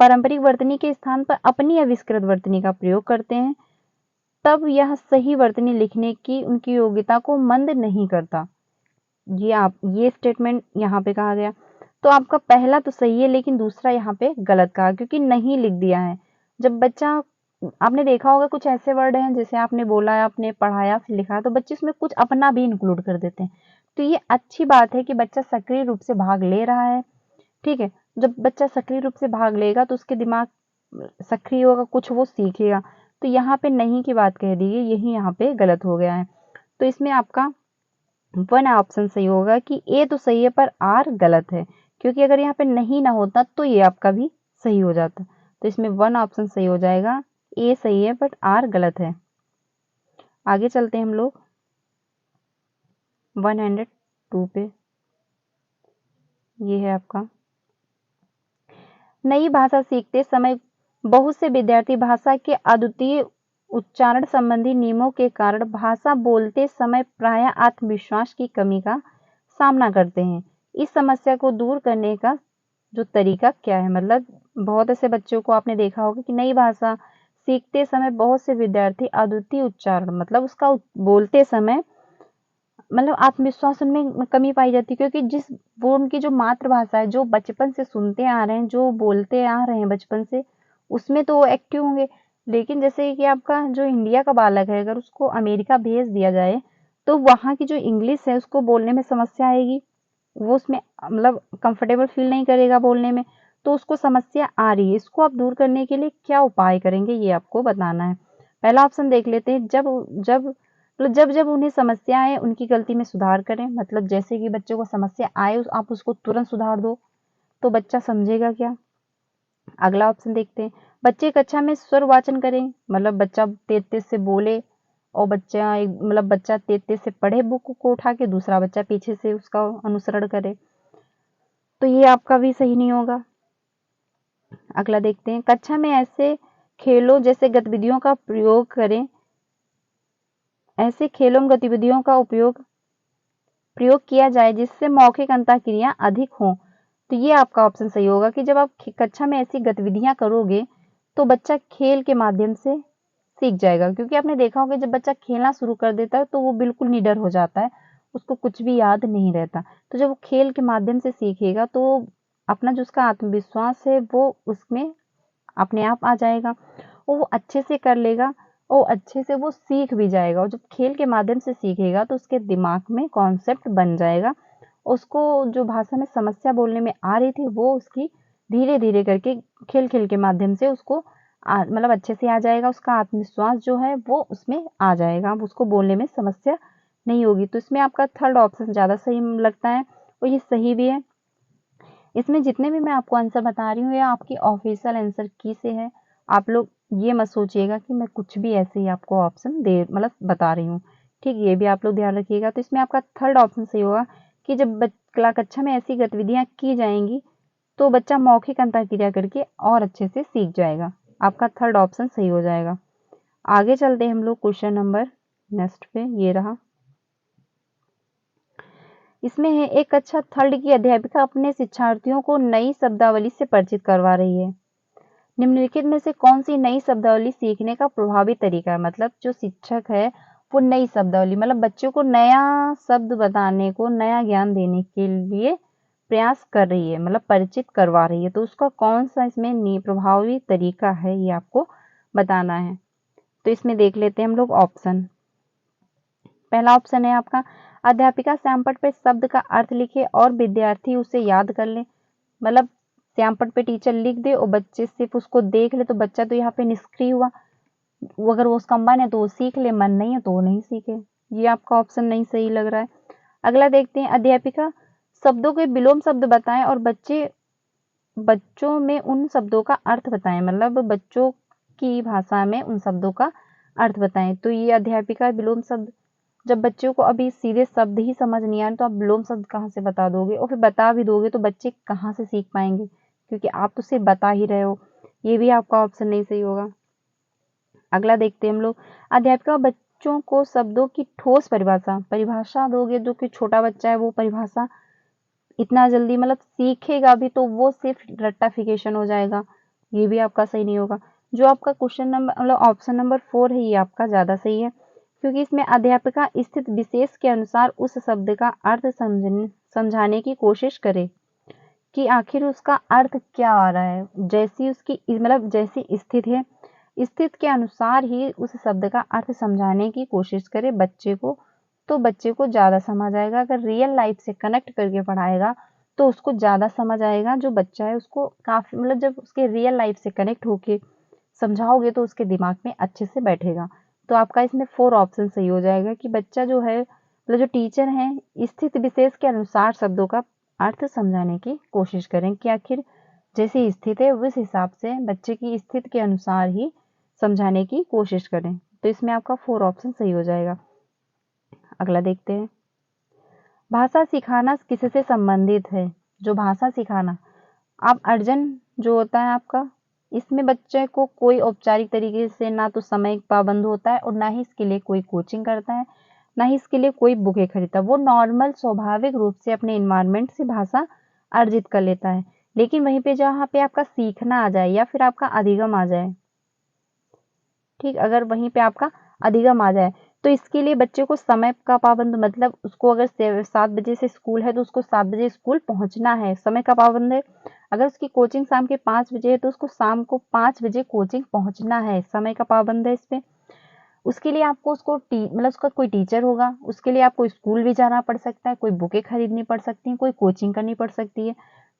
A: पारंपरिक वर्तनी के स्थान पर अपनी आविष्कृत वर्तनी का प्रयोग करते हैं तब यह सही वर्तनी लिखने की उनकी योग्यता को मंद नहीं करता। ये स्टेटमेंट यहाँ पे कहा गया। तो आपका पहला तो सही है लेकिन दूसरा यहाँ पे गलत कहा, क्योंकि नहीं लिख दिया है। जब बच्चा, आपने देखा होगा कुछ ऐसे वर्ड हैं जैसे आपने बोला, आपने पढ़ाया फिर लिखा, तो बच्चे उसमें कुछ अपना भी इंक्लूड कर देते हैं। तो ये अच्छी बात है कि बच्चा सक्रिय रूप से भाग ले रहा है। ठीक है, जब बच्चा सक्रिय रूप से भाग लेगा तो उसके दिमाग सक्रिय होगा, कुछ वो सीखेगा। तो यहाँ पे नहीं की बात कह दी है, यही यहाँ पे गलत हो गया है। तो इसमें आपका 1 ऑप्शन सही होगा कि ए तो सही है पर आर गलत है, क्योंकि अगर यहाँ पे नहीं ना होता तो ये आपका भी सही हो जाता। तो इसमें 1 ऑप्शन सही हो जाएगा, ए सही है बट आर गलत है। आगे चलते हैं हम लोग 102 पे। ये है आपका, नई भाषा सीखते समय बहुत से विद्यार्थी भाषा के अद्वितीय उच्चारण संबंधी नियमों के कारण भाषा बोलते समय प्रायः आत्मविश्वास की कमी का सामना करते हैं। इस समस्या को दूर करने का जो तरीका क्या है। मतलब बहुत ऐसे बच्चों को आपने देखा होगा कि नई भाषा सीखते समय बहुत से विद्यार्थी अद्वितीय उच्चारण मतलब उसका बोलते समय मतलब आत्मविश्वास उनमें कमी पाई जाती है, क्योंकि वो उनकी जो मातृभाषा है, जो बचपन से सुनते आ रहे हैं, जो बोलते आ रहे हैं बचपन से, उसमें तो वो एक्टिव होंगे। लेकिन जैसे कि आपका जो इंडिया का बालक है, अगर उसको अमेरिका भेज दिया जाए तो वहाँ की जो इंग्लिश है उसको बोलने में समस्या आएगी, वो उसमें मतलब कंफर्टेबल फील नहीं करेगा बोलने में, तो उसको समस्या आ रही है। इसको आप दूर करने के लिए क्या उपाय करेंगे ये आपको बताना है। पहला ऑप्शन देख लेते हैं, जब जब उन्हें समस्या आए उनकी गलती में सुधार करें। मतलब जैसे कि बच्चों को समस्या आए आप उसको तुरंत सुधार दो तो बच्चा समझेगा क्या। अगला ऑप्शन देखते हैं, बच्चे कक्षा में स्वर वाचन करें। मतलब बच्चा तेज तेज से बोले और बच्चा तेज तेज से पढ़े बुक को उठा के, दूसरा बच्चा पीछे से उसका अनुसरण करे, तो ये आपका भी सही नहीं होगा। अगला देखते हैं, कक्षा में ऐसे खेलों जैसे गतिविधियों का प्रयोग करें, ऐसे खेलों में गतिविधियों का प्रयोग किया जाए जिससे मौखिक अंतःक्रिया अधिक हो। तो ये आपका ऑप्शन सही होगा कि जब आप कक्षा में ऐसी गतिविधियां करोगे तो बच्चा खेल के माध्यम से सीख जाएगा, क्योंकि आपने देखा होगा जब बच्चा खेलना शुरू कर देता है तो वो बिल्कुल निडर हो जाता है, उसको कुछ भी याद नहीं रहता। तो जब वो खेल के माध्यम से सीखेगा तो अपना जो उसका आत्मविश्वास है वो उसमें अपने आप आ जाएगा, वो अच्छे से कर लेगा और अच्छे से वो सीख भी जाएगा। और जब खेल के माध्यम से सीखेगा तो उसके दिमाग में कॉन्सेप्ट बन जाएगा, उसको जो भाषा में समस्या बोलने में आ रही थी वो उसकी धीरे धीरे करके खेल खेल के माध्यम से उसको मतलब अच्छे से आ जाएगा, उसका आत्मविश्वास जो है वो उसमें आ जाएगा, अब उसको बोलने में समस्या नहीं होगी। तो इसमें आपका थर्ड ऑप्शन ज़्यादा सही लगता है और ये सही भी है। इसमें जितने भी मैं आपको आंसर बता रही हूँ ये आपकी ऑफिशियल आंसर की से है, आप लोग ये मत सोचिएगा कि मैं कुछ भी ऐसे ही आपको ऑप्शन दे मतलब बता रही हूँ, ठीक, ये भी आप लोग ध्यान रखिएगा। तो इसमें आपका थर्ड ऑप्शन सही होगा कि जब कक्षा में ऐसी गतिविधियां की जाएंगी तो बच्चा मौखिक अंतःक्रिया करके और अच्छे से सीख जाएगा, आपका थर्ड ऑप्शन सही हो जाएगा। आगे चलते हैं हम लोग क्वेश्चन नंबर नेक्स्ट पे, ये रहा। इसमें है एक कक्षा थर्ड की अध्यापिका अपने शिक्षार्थियों को नई शब्दावली से परिचित करवा रही है, निम्नलिखित में से कौन सी नई शब्दावली सीखने का प्रभावी तरीका है। मतलब जो शिक्षक है वो नई शब्दावली मतलब बच्चों को नया शब्द बताने को, नया ज्ञान देने के लिए प्रयास कर रही है, मतलब परिचित करवा रही है, तो उसका कौन सा इसमें प्रभावी तरीका है ये आपको बताना है। तो इसमें देख लेते हैं हम लोग ऑप्शन। पहला ऑप्शन है आपका अध्यापिका श्यामपट्ट पे शब्द का अर्थ लिखे और विद्यार्थी उसे याद कर ले, मतलब श्यामपट्ट पे टीचर लिख दे और बच्चे सिर्फ उसको देख ले, तो बच्चा तो यहाँ पे निष्क्रिय हुआ, अगर वो उसका मन है तो वो सीख ले, मन नहीं है तो वो नहीं सीखे, ये आपका ऑप्शन नहीं सही लग रहा है। अगला देखते हैं अध्यापिका शब्दों के विलोम शब्द बताएं और बच्चों में उन शब्दों का अर्थ बताएं, मतलब बच्चों की भाषा में उन शब्दों का अर्थ बताएं। तो ये अध्यापिका विलोम शब्द, जब बच्चों को अभी सीधे शब्द ही समझ नहीं आए तो आप विलोम शब्द कहाँ से बता दोगे, और फिर बता भी दोगे तो बच्चे कहाँ से सीख पाएंगे, क्योंकि आप तो सिर्फ बता ही रहे हो, ये भी आपका ऑप्शन नहीं सही होगा। अगला देखते हैं हम लोग अध्यापिका बच्चों को शब्दों की ठोस परिभाषा दोगे, जो कि छोटा बच्चा है वो परिभाषा इतना जल्दी मतलब सीखेगा भी तो वो सिर्फ रट्टाफिकेशन हो जाएगा, ये भी आपका सही नहीं होगा। जो आपका क्वेश्चन नंबर मतलब ऑप्शन नंबर 4 है ये आपका ज्यादा सही है, क्योंकि इसमें अध्यापिका स्थित विशेष के अनुसार उस शब्द का अर्थ समझाने की कोशिश करे कि आखिर उसका अर्थ क्या आ रहा है, जैसी उसकी मतलब जैसी स्थिति है स्थिति के अनुसार ही उस शब्द का अर्थ समझाने की कोशिश करे बच्चे को, तो बच्चे को ज्यादा समझ आएगा। अगर रियल लाइफ से कनेक्ट करके पढ़ाएगा तो उसको ज्यादा समझ आएगा, जो बच्चा है उसको काफी मतलब जब उसके रियल लाइफ से कनेक्ट होके समझाओगे तो उसके दिमाग में अच्छे से बैठेगा। तो आपका इसमें 4 ऑप्शन सही हो जाएगा कि बच्चा जो है मतलब जो टीचर है स्थिति विशेष के अनुसार शब्दों का अर्थ समझाने की कोशिश करें कि आखिर जैसी स्थिति है उस हिसाब से बच्चे की स्थिति के अनुसार ही समझाने की कोशिश करें। तो इसमें आपका 4 ऑप्शन सही हो जाएगा। अगला देखते हैं भाषा सिखाना किससे संबंधित है। जो भाषा सिखाना आप अर्जन जो होता है आपका, इसमें बच्चे को कोई औपचारिक तरीके से ना तो समय पाबंद होता है और ना ही इसके लिए कोई कोचिंग करता है, ना ही इसके लिए कोई बुकें खरीदता है, वो नॉर्मल स्वाभाविक रूप से अपने इन्वायरमेंट से भाषा अर्जित कर लेता है। लेकिन वहीं पे जहाँ पे आपका सीखना आ जाए या फिर आपका अधिगम आ जाए, ठीक, अगर वहीं पे आपका अधिगम आ जाए तो इसके लिए बच्चे को समय का पाबंद, मतलब उसको अगर 7 बजे से स्कूल है तो उसको 7 बजे स्कूल पहुंचना है, समय का पाबंद है। अगर उसकी कोचिंग शाम के 5 बजे है तो उसको शाम को 5 बजे कोचिंग पहुंचना है, समय का पाबंद है इस पे। उसके लिए आपको उसको मतलब उसका कोई टीचर होगा, उसके लिए आपको स्कूल भी जाना पड़ सकता है, कोई बुकें खरीदनी पड़ सकती है, कोई कोचिंग करनी पड़ सकती है।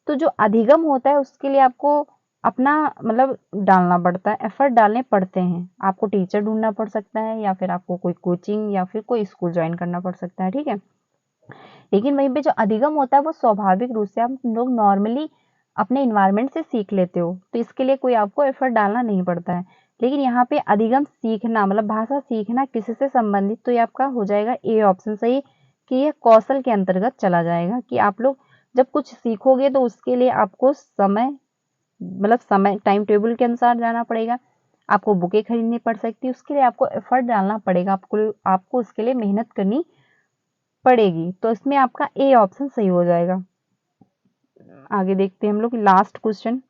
A: तो जो अधिगम होता है उसके लिए आपको अपना मतलब डालना पड़ता है, एफर्ट डालने पड़ते हैं, आपको टीचर ढूंढना पड़ सकता है या फिर आपको कोई कोचिंग या फिर कोई स्कूल ज्वाइन करना पड़ सकता है, ठीक है। लेकिन वहीं पे जो अधिगम होता है वो स्वाभाविक रूप से आप लोग नॉर्मली अपने इन्वायरमेंट से सीख लेते हो, तो इसके लिए कोई आपको एफर्ट डालना नहीं पड़ता है। लेकिन यहाँ पे अधिगम सीखना मतलब भाषा सीखना किससे संबंधित, तो ये आपका हो जाएगा ए ऑप्शन सही कि यह कौशल के अंतर्गत चला जाएगा कि आप लोग जब कुछ सीखोगे तो उसके लिए आपको समय मतलब समय टाइम टेबल के अनुसार जाना पड़ेगा, आपको बुकें खरीदनी पड़ सकती है, उसके लिए आपको एफर्ट डालना पड़ेगा, आपको उसके लिए मेहनत करनी पड़ेगी। तो इसमें आपका ए ऑप्शन सही हो जाएगा। आगे देखते हैं हम लोग लास्ट क्वेश्चन।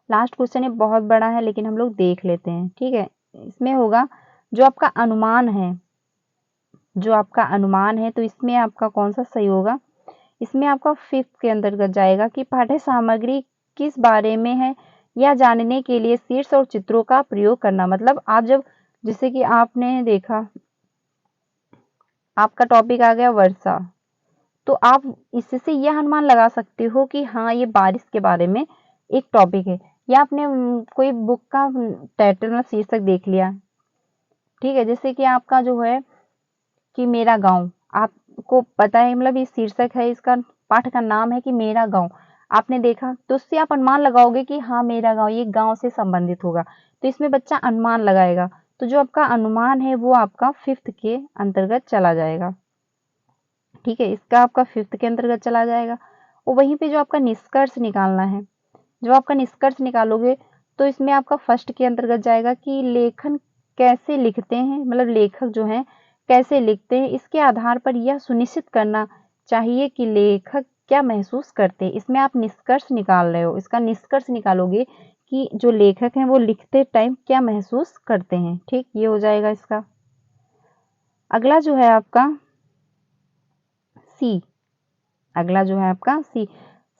A: लास्ट क्वेश्चन ये बहुत बड़ा है लेकिन हम लोग देख लेते हैं, ठीक है। इसमें होगा जो आपका अनुमान है, जो आपका अनुमान है, तो इसमें आपका कौन सा सही होगा। इसमें आपका 5th के अंतर्गत जाएगा कि पाठ्य सामग्री किस बारे में है, यह जानने के लिए शीर्ष और चित्रों का प्रयोग करना। मतलब आप जब, जैसे कि आपने देखा आपका टॉपिक आ गया वर्षा, तो आप इससे यह अनुमान लगा सकते हो कि हाँ ये बारिश के बारे में एक टॉपिक है। या आपने कोई बुक का टाइटल में शीर्षक देख लिया, ठीक है, जैसे कि आपका जो है कि मेरा गांव, आपको पता है, मतलब ये शीर्षक है, इसका पाठ का नाम है कि मेरा गांव, आपने देखा, तो उससे आप अनुमान लगाओगे कि हाँ मेरा गांव, ये गांव से संबंधित होगा। तो इसमें बच्चा अनुमान लगाएगा। तो जो आपका अनुमान है वो आपका 5th के अंतर्गत चला जाएगा, ठीक है, इसका आपका 5th के अंतर्गत चला जाएगा। और वहीं पे जो आपका निष्कर्ष निकालना है, जब आपका निष्कर्ष निकालोगे तो इसमें आपका 1st के अंतर्गत जाएगा कि लेखन कैसे लिखते हैं, मतलब लेखक जो है कैसे लिखते हैं, इसके आधार पर यह सुनिश्चित करना चाहिए कि लेखक क्या महसूस करते हैं। इसमें आप निष्कर्ष निकाल रहे हो, इसका निष्कर्ष निकालोगे कि जो लेखक हैं वो लिखते टाइम क्या महसूस करते हैं, ठीक, ये हो जाएगा इसका। अगला जो है आपका सी, अगला जो है आपका सी,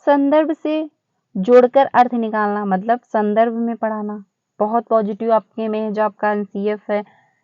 A: संदर्भ से जोड़कर अर्थ निकालना, मतलब संदर्भ में पढ़ाना। बहुत पॉजिटिव आपके में जो आपका एनसीएफ है,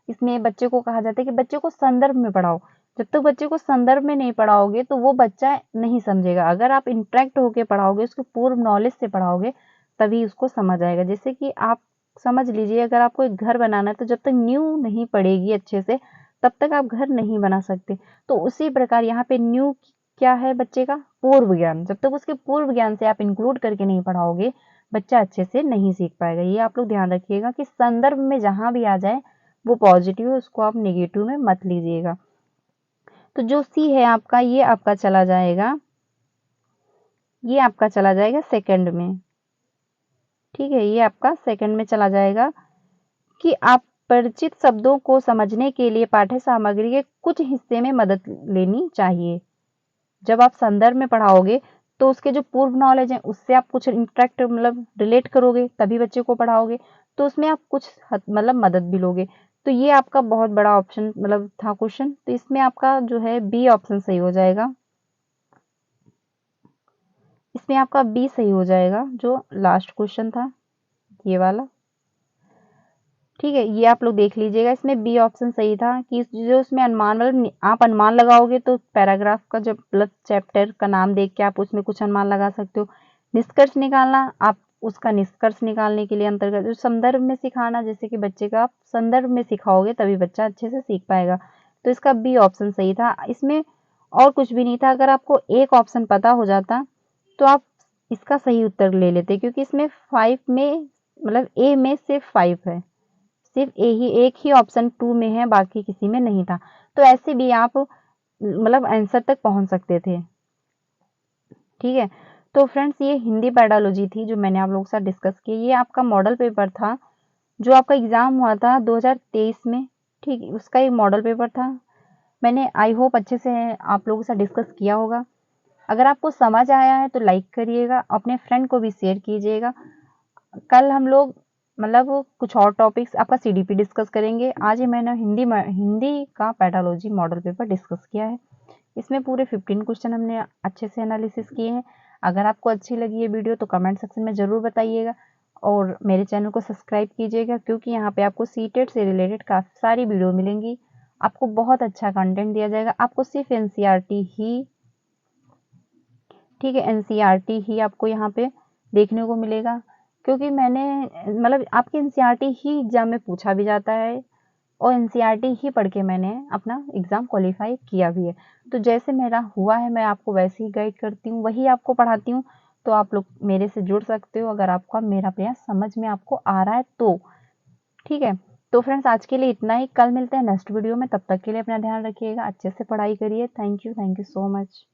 A: इसमें बच्चे को कहा जाता है कि बच्चे को संदर्भ में पढ़ाओ। जब तक बच्चे को संदर्भ में नहीं पढ़ाओगे तो वो बच्चा नहीं समझेगा। अगर आप इंटरेक्ट होके पढ़ाओगे, उसको पूर्व नॉलेज से पढ़ाओगे, तभी उसको समझ आएगा। जैसे कि आप समझ लीजिए, अगर आपको एक घर बनाना है तो जब तक न्यू नहीं पड़ेगी अच्छे से, तब तक आप घर नहीं बना सकते। तो उसी प्रकार यहाँ पे न्यू क्या है बच्चे का, पूर्व ज्ञान। जब तक उसके पूर्व ज्ञान से आप इंक्लूड करके नहीं पढ़ाओगे, बच्चा अच्छे से नहीं सीख पाएगा। ये आप लोग ध्यान रखिएगा कि संदर्भ में जहां भी आ जाए वो पॉजिटिव है, उसको आप नेगेटिव में मत लीजिएगा। तो जो सी है आपका, ये आपका चला जाएगा, ये आपका चला जाएगा सेकंड में, ठीक है, ये आपका सेकंड में चला जाएगा कि आप परिचित शब्दों को समझने के लिए पाठ्य सामग्री के कुछ हिस्से में मदद लेनी चाहिए। जब आप संदर्भ में पढ़ाओगे तो उसके जो पूर्व नॉलेज है उससे आप कुछ इंटरेक्ट, मतलब रिलेट करोगे, तभी बच्चे को पढ़ाओगे। तो उसमें आप कुछ मतलब मदद भी लोगे। तो ये आपका बहुत बड़ा ऑप्शन मतलब था क्वेश्चन। तो इसमें आपका जो है बी ऑप्शन सही हो जाएगा, इसमें आपका बी सही हो जाएगा, जो लास्ट क्वेश्चन था ये वाला, ठीक है। ये आप लोग देख लीजिएगा, इसमें बी ऑप्शन सही था कि जो उसमें अनुमान, मतलब आप अनुमान लगाओगे तो पैराग्राफ का जब प्लस चैप्टर का नाम देख के आप उसमें कुछ अनुमान लगा सकते हो। निष्कर्ष निकालना, आप उसका निष्कर्ष निकालने के लिए अंतर्गत जो संदर्भ में सिखाना, जैसे कि बच्चे का आप संदर्भ में सिखाओगे तभी बच्चा अच्छे से सीख पाएगा। तो इसका बी ऑप्शन सही था, इसमें और कुछ भी नहीं था। अगर आपको एक ऑप्शन पता हो जाता तो आप इसका सही उत्तर ले लेते, क्योंकि इसमें 5 में, मतलब ए में सिर्फ 5 है, सिर्फ एक ही ऑप्शन 2 में है, बाकी किसी में नहीं था। तो ऐसे भी आप मतलब आंसर तक पहुंच सकते थे, ठीक है। तो फ्रेंड्स, ये हिंदी पेडालॉजी थी जो मैंने आप लोगों के साथ डिस्कस की। ये आपका मॉडल पेपर था जो आपका एग्जाम हुआ था 2023 में, ठीक, उसका एक मॉडल पेपर था। मैंने आई होप अच्छे से आप लोगों के साथ डिस्कस किया होगा। अगर आपको समझ आया है तो लाइक करिएगा, अपने फ्रेंड को भी शेयर कीजिएगा। कल हम लोग मतलब कुछ और टॉपिक्स, आपका सीडीपी डिस्कस करेंगे। आज ही मैंने हिंदी का पेडालॉजी मॉडल पेपर डिस्कस किया है। इसमें पूरे 15 क्वेश्चन हमने अच्छे से एनालिसिस किए हैं। अगर आपको अच्छी लगी ये वीडियो तो कमेंट सेक्शन में ज़रूर बताइएगा, और मेरे चैनल को सब्सक्राइब कीजिएगा, क्योंकि यहाँ पे आपको सीटेट से रिलेटेड काफ़ी सारी वीडियो मिलेंगी। आपको बहुत अच्छा कंटेंट दिया जाएगा। आपको सिर्फ एनसीईआरटी ही, ठीक है, एनसीईआरटी ही आपको यहाँ पे देखने को मिलेगा, क्योंकि मैंने मतलब आपके एनसीईआरटी ही एग्जाम में पूछा भी जाता है, और एनसीईआरटी ही पढ़ के मैंने अपना एग्जाम क्वालिफाई किया भी है। तो जैसे मेरा हुआ है मैं आपको वैसे ही गाइड करती हूँ, वही आपको पढ़ाती हूँ। तो आप लोग मेरे से जुड़ सकते हो अगर आपका मेरा प्रयास समझ में आपको आ रहा है तो, ठीक है। तो फ्रेंड्स, आज के लिए इतना ही। कल मिलते हैं नेक्स्ट वीडियो में, तब तक के लिए अपना ध्यान रखिएगा, अच्छे से पढ़ाई करिए। Thank you so much.